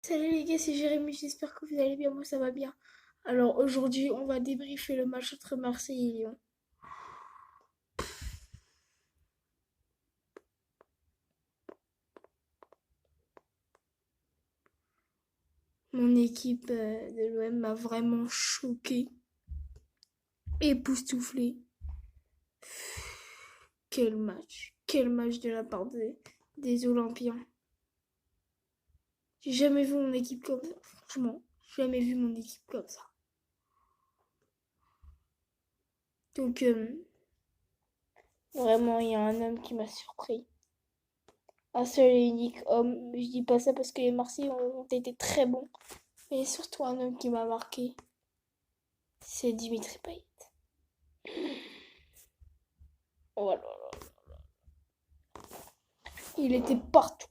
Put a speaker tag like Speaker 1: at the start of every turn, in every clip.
Speaker 1: Salut les gars, c'est Jérémy, j'espère que vous allez bien, moi ça va bien. Alors aujourd'hui, on va débriefer le match entre Marseille et Lyon. Mon équipe de l'OM m'a vraiment choqué, époustouflé. Quel match de la part des Olympiens. J'ai jamais vu mon équipe comme ça, franchement, jamais vu mon équipe comme ça. Donc vraiment, il y a un homme qui m'a surpris. Un seul et unique homme. Je dis pas ça parce que les Marseillais ont été très bons. Mais surtout un homme qui m'a marqué, c'est Dimitri Payet. Oh là là. Il était partout,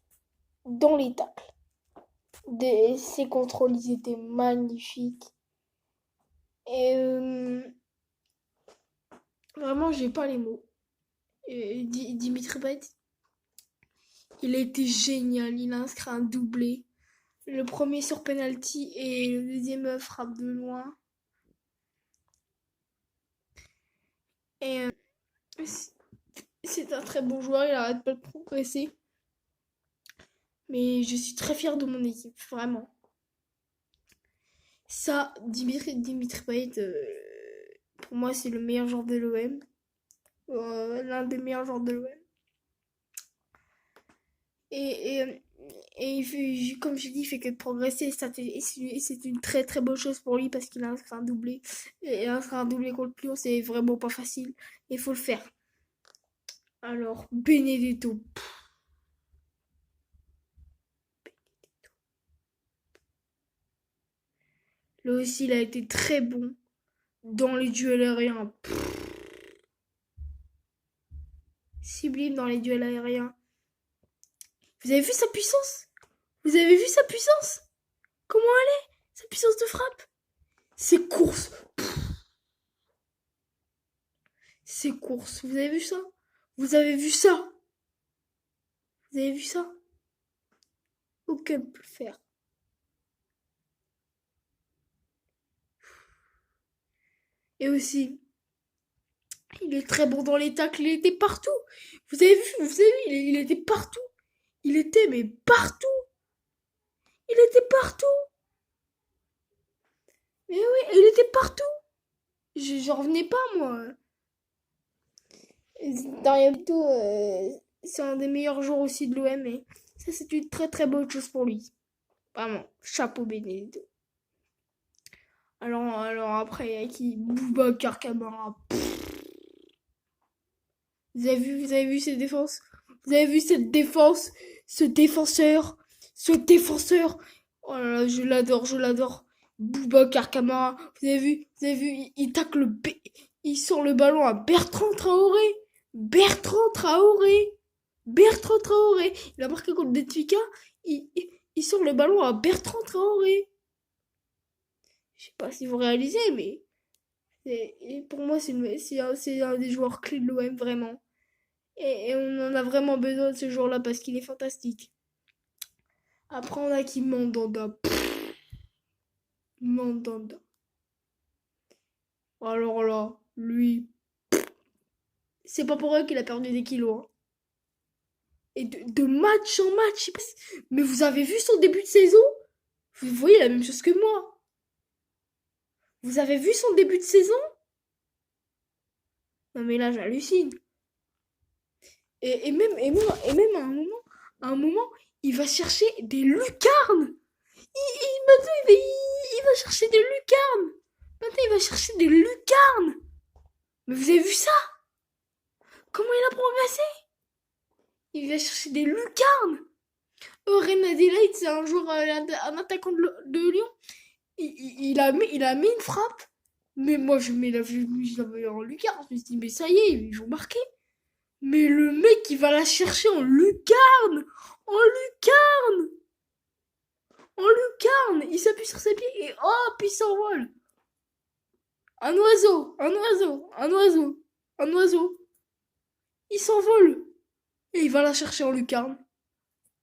Speaker 1: dans les tacles. Ses contrôles, ils étaient magnifiques. Et vraiment, j'ai pas les mots. Dimitri Payet, il a été génial. Il a inscrit un doublé. Le premier sur penalty et le deuxième frappe de loin. Et c'est un très bon joueur. Il arrête pas de progresser. Mais je suis très fière de mon équipe, vraiment. Ça, Dimitri Payet, pour moi, c'est le meilleur joueur de l'OM. L'un des meilleurs joueurs de l'OM. Et, et, comme je dis, il fait que de progresser. Et c'est une très très bonne chose pour lui parce qu'il a inscrit un doublé. Et inscrire un doublé contre Lyon, c'est vraiment pas facile. Il faut le faire. Alors, Benedetto. Là aussi, il a été très bon dans les duels aériens. Sublime dans les duels aériens. Vous avez vu sa puissance? Vous avez vu sa puissance? Comment elle est? Sa puissance de frappe? Ses courses. Ses courses. Vous avez vu ça? Vous avez vu ça? Vous avez vu ça? Aucun peut le faire. Et aussi, il est très bon dans les tacles. Il était partout. Il était partout. Il était, mais partout. Il était partout. Mais oui, il était partout. J'en revenais pas, moi. Dario Benedetto, c'est un des meilleurs joueurs aussi de l'OM. Et ça, c'est une très très bonne chose pour lui. Vraiment, chapeau Benedetto. Alors après, il y a qui? Boubacar Camara. Vous avez vu cette défense? Vous avez vu cette défense? Ce défenseur? Ce défenseur? Oh là là, je l'adore, je l'adore. Boubacar Camara. Vous avez vu, il tacle il sort le ballon à Bertrand Traoré. Bertrand Traoré. Bertrand Traoré. Il a marqué contre Benfica. Il sort le ballon à Bertrand Traoré. Je sais pas si vous réalisez, mais et pour moi, c'est un des joueurs clés de l'OM, vraiment. Et on en a vraiment besoin de ce joueur-là parce qu'il est fantastique. Après, on a qui Mandanda. Mandanda. Alors là, lui, c'est pas pour rien qu'il a perdu des kilos, hein. Et de match en match, mais vous avez vu son début de saison? Vous voyez la même chose que moi. Vous avez vu son début de saison? Non mais là, j'hallucine. Et même à un moment, il va chercher des lucarnes. Maintenant, il va chercher des lucarnes. Maintenant, il va chercher des lucarnes. Mais vous avez vu ça? Comment il a progressé? Il va chercher des lucarnes. Ren Adelaide, c'est un joueur, un attaquant de Lyon. Il a mis une frappe. Mais moi, je l'avais en lucarne. Je me suis dit, mais ça y est, ils vont marquer. Mais le mec, il va la chercher en lucarne. En lucarne. En lucarne. Il s'appuie sur ses pieds et hop, il s'envole. Un oiseau, un oiseau, un oiseau, un oiseau. Il s'envole. Et il va la chercher en lucarne.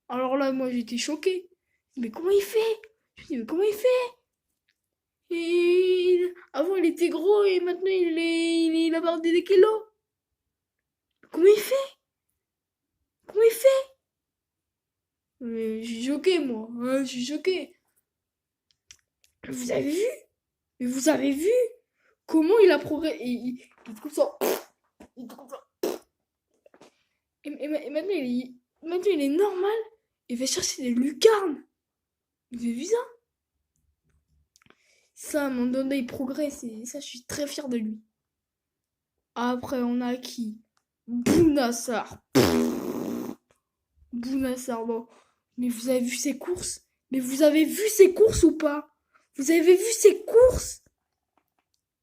Speaker 1: Alors là, moi, j'étais choquée. Mais comment il fait? Je me dis, mais comment il fait? Et avant, il était gros et maintenant, il a perdu des kilos. Comment il fait? Comment il fait? Mais je suis choqué, moi. Hein, je suis choqué. Vous avez vu? Mais vous avez vu comment il a progressé? Il est comme ça. Il est comme ça. Et maintenant, il est normal. Il va chercher des lucarnes. Vous avez vu ça? Ça, à un moment donné, il progresse et ça, je suis très fier de lui. Après, on a qui? Bounassar. Bounassar, bon. Mais vous avez vu ses courses? Mais vous avez vu ses courses ou pas? Vous avez vu ses courses?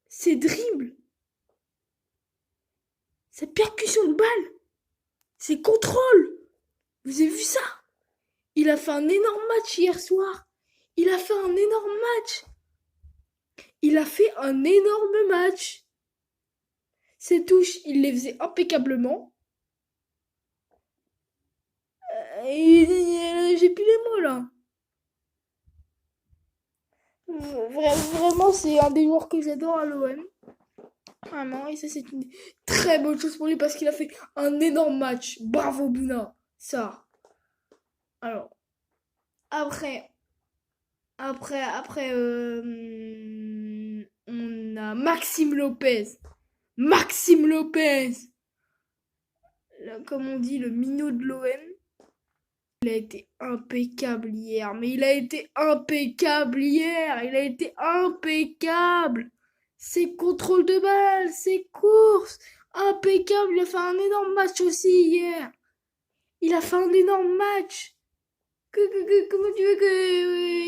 Speaker 1: Ses dribbles? Ses percussions de balle? Ses contrôles? Vous avez vu ça? Il a fait un énorme match hier soir. Il a fait un énorme match. Il a fait un énorme match. Ses touches, il les faisait impeccablement. J'ai plus les mots là. Vraiment, c'est un des joueurs que j'adore à l'OM. Vraiment, et ça, c'est une très bonne chose pour lui parce qu'il a fait un énorme match. Bravo, Bouna. Ça. Alors, après, on a Maxime Lopez. Maxime Lopez. Là, comme on dit, le minot de l'OM. Il a été impeccable hier. Mais il a été impeccable hier. Il a été impeccable. Ses contrôles de balle, ses courses. Impeccable. Il a fait un énorme match aussi hier. Il a fait un énorme match. Comment tu veux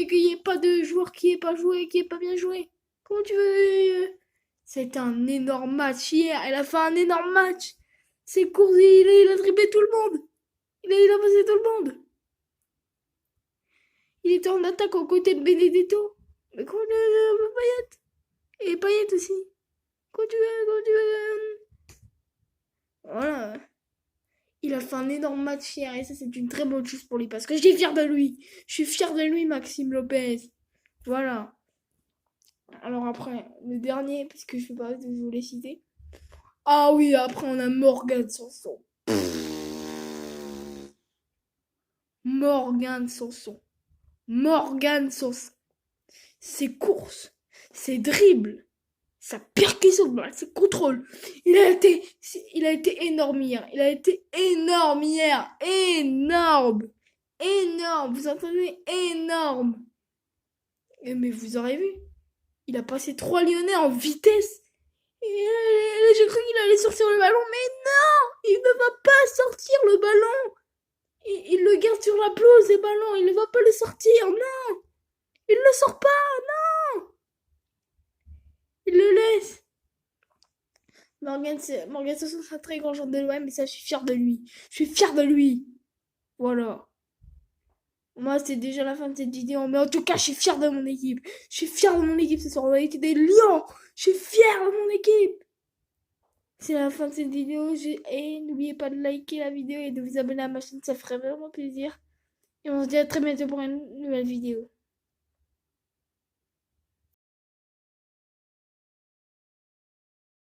Speaker 1: qu'il n'y ait pas de joueur qui ait pas joué, qui ait pas bien joué? Comment tu veux? C'est un énorme match hier. Elle a fait un énorme match. Ses courses, il a dribblé tout le monde. Il a passé tout le monde. Il était en attaque aux côtés de Benedetto. Mais comment tu veux, Payet? Et Payet aussi. Comment tu veux. Voilà. Il a fait un énorme match hier et ça c'est une très bonne chose pour lui parce que je suis fier de lui. Je suis fier de lui, Maxime Lopez. Voilà. Alors après, le dernier, parce que je sais pas si je voulais citer. Ah oui, après on a Morgan Sanson. Morgan Sanson. Morgan Sanson. Ses courses, ses dribbles, sa percussion de balle, ses contrôles. Il a été énorme hier. Il a été énorme hier. Énorme. Énorme. Vous entendez? Énorme. Mais vous aurez vu. Il a passé 3 Lyonnais en vitesse. Et j'ai cru qu'il allait sortir le ballon. Mais non! Il ne va pas sortir le ballon. Il le garde sur la pelouse, les ballons. Il ne va pas le sortir. Non! Il ne le sort pas. Non! Il le laisse. Morgan Sanson, c'est un très grand joueur de l'OM, mais ça, je suis fier de lui. Je suis fier de lui. Voilà. Moi, c'est déjà la fin de cette vidéo, mais en tout cas, je suis fier de mon équipe. Je suis fier de mon équipe ce soir. On a été des lions. Je suis fier de mon équipe. C'est la fin de cette vidéo. Et n'oubliez pas de liker la vidéo et de vous abonner à ma chaîne, ça ferait vraiment plaisir. Et on se dit à très bientôt pour une nouvelle vidéo.